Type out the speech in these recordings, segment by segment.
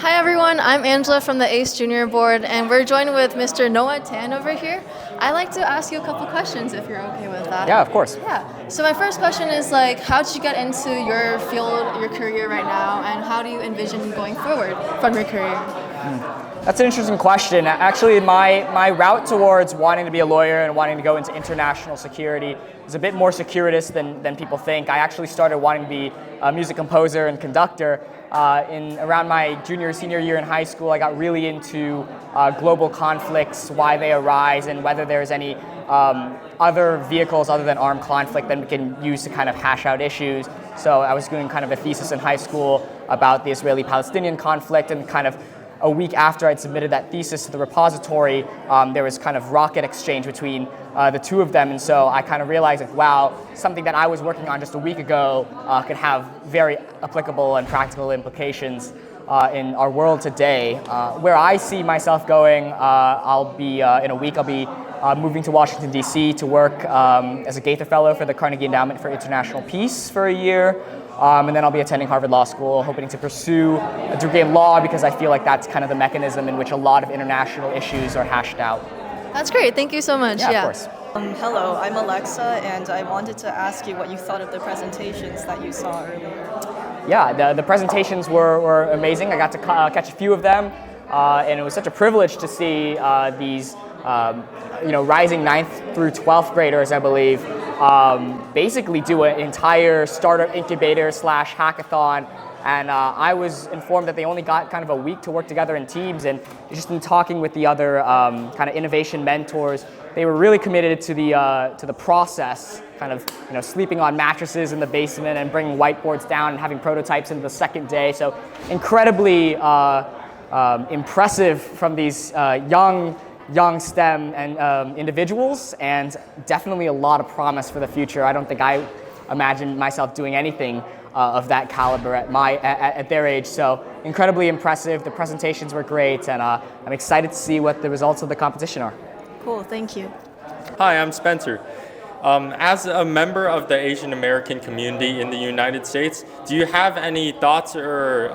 Hi everyone, I'm Angela from the AAASE Junior Board, and we're joined with Mr. Noah Tan over here. I'd like to ask you a couple questions if you're okay with that. Yeah, of course. Yeah. So my first question is how did you get into your field, your career right now, and how do you envision going forward from your career? That's an interesting question. Actually, my route towards wanting to be a lawyer and wanting to go into international security is a bit more circuitous than people think. I actually started wanting to be a music composer and conductor. In around my senior year in high school, I got really into global conflicts, why they arise, and whether there's any other vehicles other than armed conflict that we can use to kind of hash out issues. So I was doing kind of a thesis in high school about the Israeli-Palestinian conflict, and kind of a week after I'd submitted that thesis to the repository, there was kind of rocket exchange between the two of them, and so I kind of realized that, wow, something that I was working on just a week ago could have very applicable and practical implications in our world today. Where I see myself going, in a week I'll be moving to Washington, D.C. to work as a Gaither Fellow for the Carnegie Endowment for International Peace for a year. And then I'll be attending Harvard Law School, hoping to pursue a degree in law because I feel like that's kind of the mechanism in which a lot of international issues are hashed out. That's great. Thank you so much. Yeah, of course. Hello, I'm Alexa, and I wanted to ask you what you thought of the presentations that you saw earlier. Yeah, the presentations were amazing. I got to catch a few of them, and it was such a privilege to see these rising 9th through 12th graders, I believe, basically do an entire startup incubator / hackathon. And I was informed that they only got kind of a week to work together in teams, and just in talking with the other kind of innovation mentors, they were really committed to the process, kind of sleeping on mattresses in the basement and bringing whiteboards down and having prototypes in the second day. So incredibly impressive from these young STEM and individuals, and definitely a lot of promise for the future. I don't think I imagined myself doing anything of that caliber at their age. So incredibly impressive. The presentations were great, and I'm excited to see what the results of the competition are. Cool, thank you. Hi, I'm Spencer. As a member of the Asian American community in the United States, do you have any thoughts or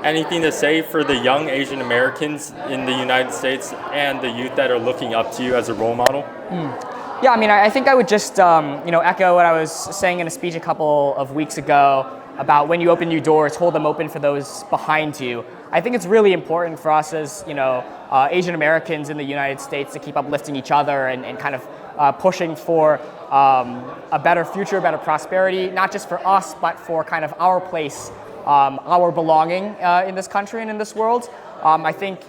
anything to say for the young Asian Americans in the United States and the youth that are looking up to you as a role model? Yeah, I mean, I think I would just echo what I was saying in a speech a couple of weeks ago about when you open new doors, hold them open for those behind you. I think it's really important for us as Asian Americans in the United States to keep uplifting each other and kind of pushing for a better future, better prosperity, not just for us, but for kind of our place, our belonging in this country and in this world. I think,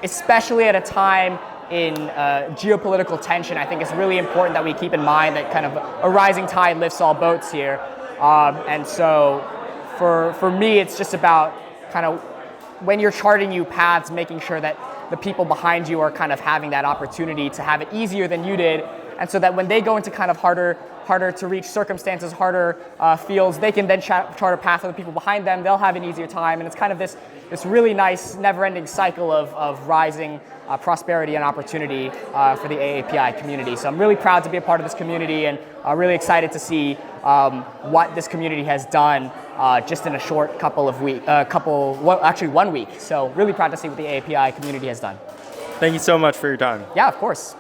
especially at a time in geopolitical tension, I think it's really important that we keep in mind that kind of a rising tide lifts all boats here. And so for me, it's just about kind of when you're charting new paths, making sure that the people behind you are kind of having that opportunity to have it easier than you did. And so that when they go into kind of harder to reach circumstances, harder fields, they can then chart a path for the people behind them. They'll have an easier time. And it's kind of this really nice, never-ending cycle of rising prosperity and opportunity for the AAPI community. So I'm really proud to be a part of this community, and really excited to see what this community has done just in a short couple of weeks, actually 1 week. So really proud to see what the AAPI community has done. Thank you so much for your time. Yeah, of course.